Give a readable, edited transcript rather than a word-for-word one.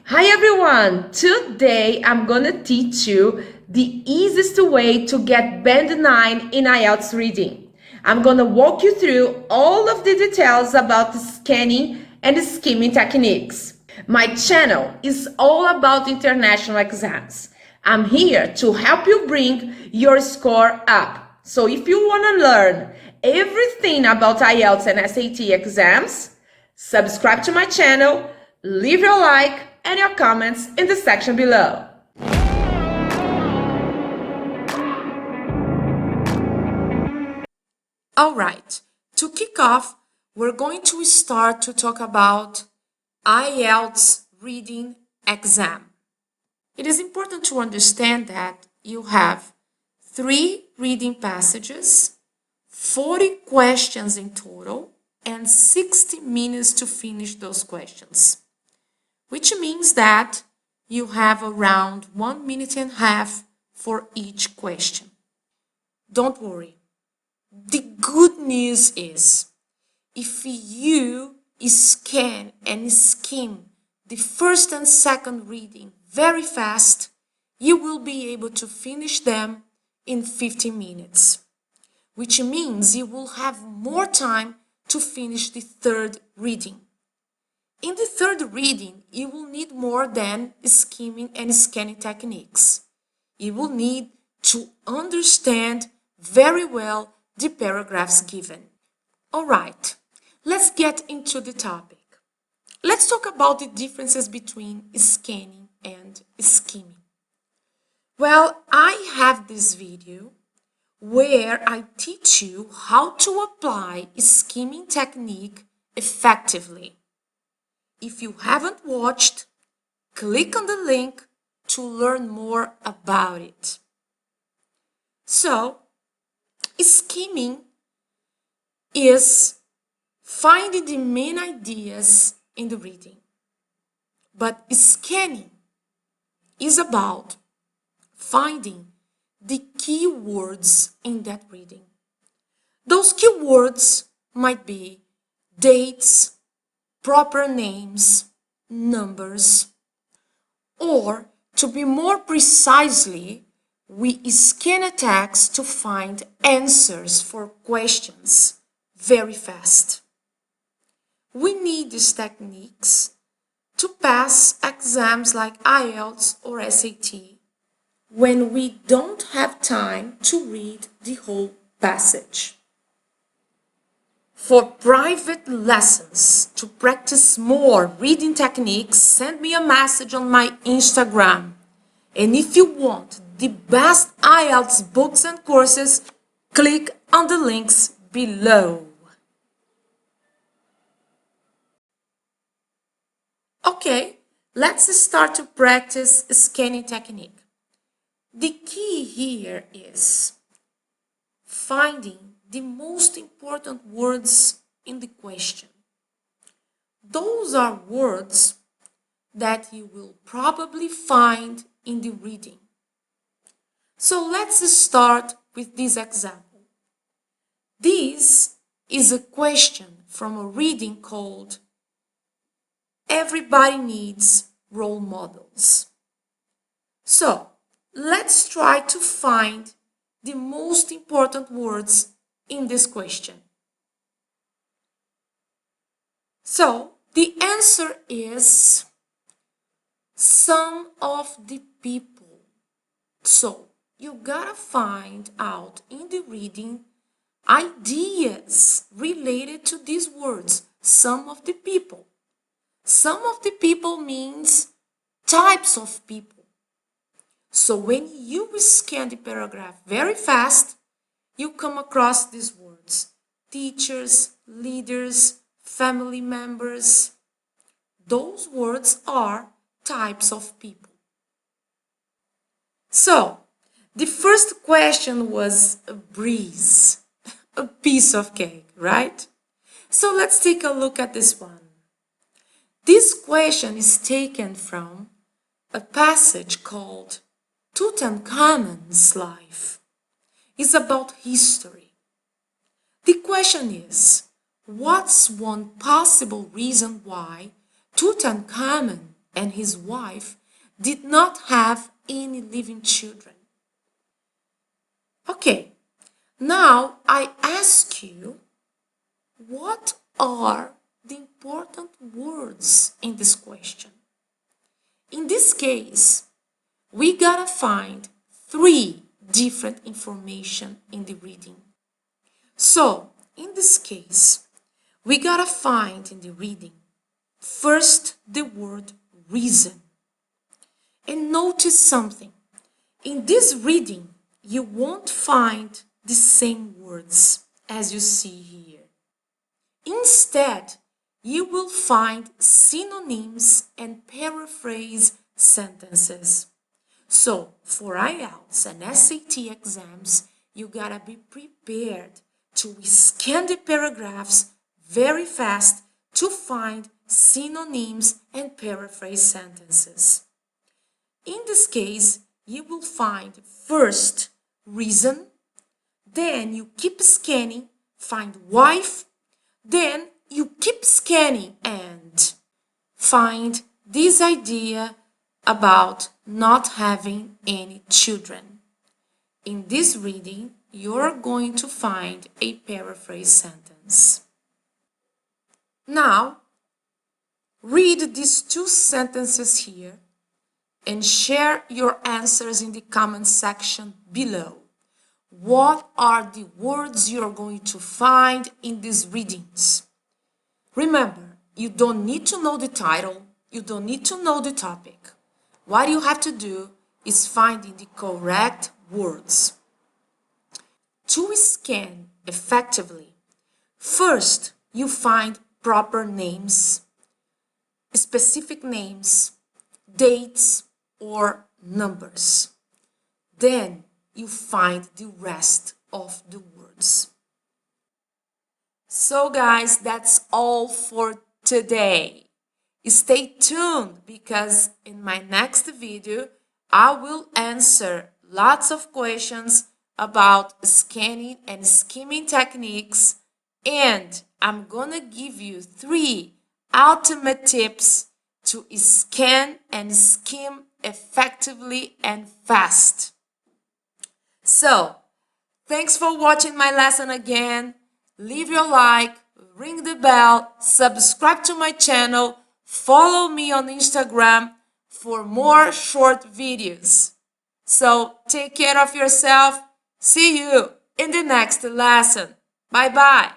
Hi everyone! Today I'm gonna teach you the easiest way to get Band 9 in IELTS reading. I'm gonna walk you through all of the details about the scanning and skimming techniques. My channel is all about international exams. I'm here to help you bring your score up. So if you wanna learn everything about IELTS and SAT exams, subscribe to my channel, leave your like and your comments in the section below. Alright, to kick off, we're going to start to talk about IELTS reading exam. It is important to understand that you have 3 reading passages, 40 questions in total, and 60 minutes to finish those questions, which means that you have around 1 minute and a half for each question. Don't worry. The good news is, if you scan and skim the first and second reading very fast, you will be able to finish them in 15 minutes, which means you will have more time to finish the third reading. In the third reading, you will need more than skimming and scanning techniques. You will need to understand very well the paragraphs given. Alright, let's get into the topic. Let's talk about the differences between scanning and skimming. Well, I have this video where I teach you how to apply a skimming technique effectively. If you haven't watched, click on the link to learn more about it. So, skimming is finding the main ideas in the reading, but scanning is about finding the key words in that reading. Those key words might be dates, proper names, numbers, or to be more precisely, we scan a text to find answers for questions very fast. We need these techniques to pass exams like IELTS or SAT when we don't have time to read the whole passage. For private lessons, to practice more reading techniques, send me a message on my Instagram. And if you want the best IELTS books and courses, click on the links below. Okay, let's start to practice scanning technique. The key here is finding the most important words in the question. Those are words that you will probably find in the reading. So let's start with this example. This is a question from a reading called Everybody Needs Role Models. So let's try to find the most important words in this question. So the answer is some of the people. So you gotta find out in the reading ideas related to these words, some of the people. Some of the people means types of people. So when you scan the paragraph very fast, you come across these words: teachers, leaders, family members. Those words are types of people. So, the first question was a breeze, a piece of cake, right? So let's take a look at this one. This question is taken from a passage called Tutankhamun's Life. It's about history. The question is, what's one possible reason why Tutankhamun and his wife did not have any living children. Okay, now I ask you, what are the important words in this question? In this case, we gotta find 3 different information in the reading. So, in this case, we gotta find in the reading first the word reason. And notice something. In this reading, you won't find the same words as you see here. Instead, you will find synonyms and paraphrase sentences. So, for IELTS and SAT exams, you gotta be prepared to scan the paragraphs very fast to find synonyms and paraphrase sentences. In this case, you will find first reason, then you keep scanning, find wife, then you keep scanning and find this idea about not having any children. In this reading, you're going to find a paraphrase sentence. Now, read these 2 sentences here and share your answers in the comment section below. What are the words you're going to find in these readings? Remember, you don't need to know the title, you don't need to know the topic. What you have to do is finding the correct words. To scan effectively, first you find proper names, specific names, dates, or numbers. Then you find the rest of the words. So guys, that's all for today. Stay tuned because in my next video, I will answer lots of questions about scanning and skimming techniques, and I'm gonna give you 3 ultimate tips to scan and skim effectively and fast. So, thanks for watching my lesson again. Leave your like, ring the bell, subscribe to my channel, follow me on Instagram for more short videos. So, take care of yourself. See you in the next lesson. Bye bye.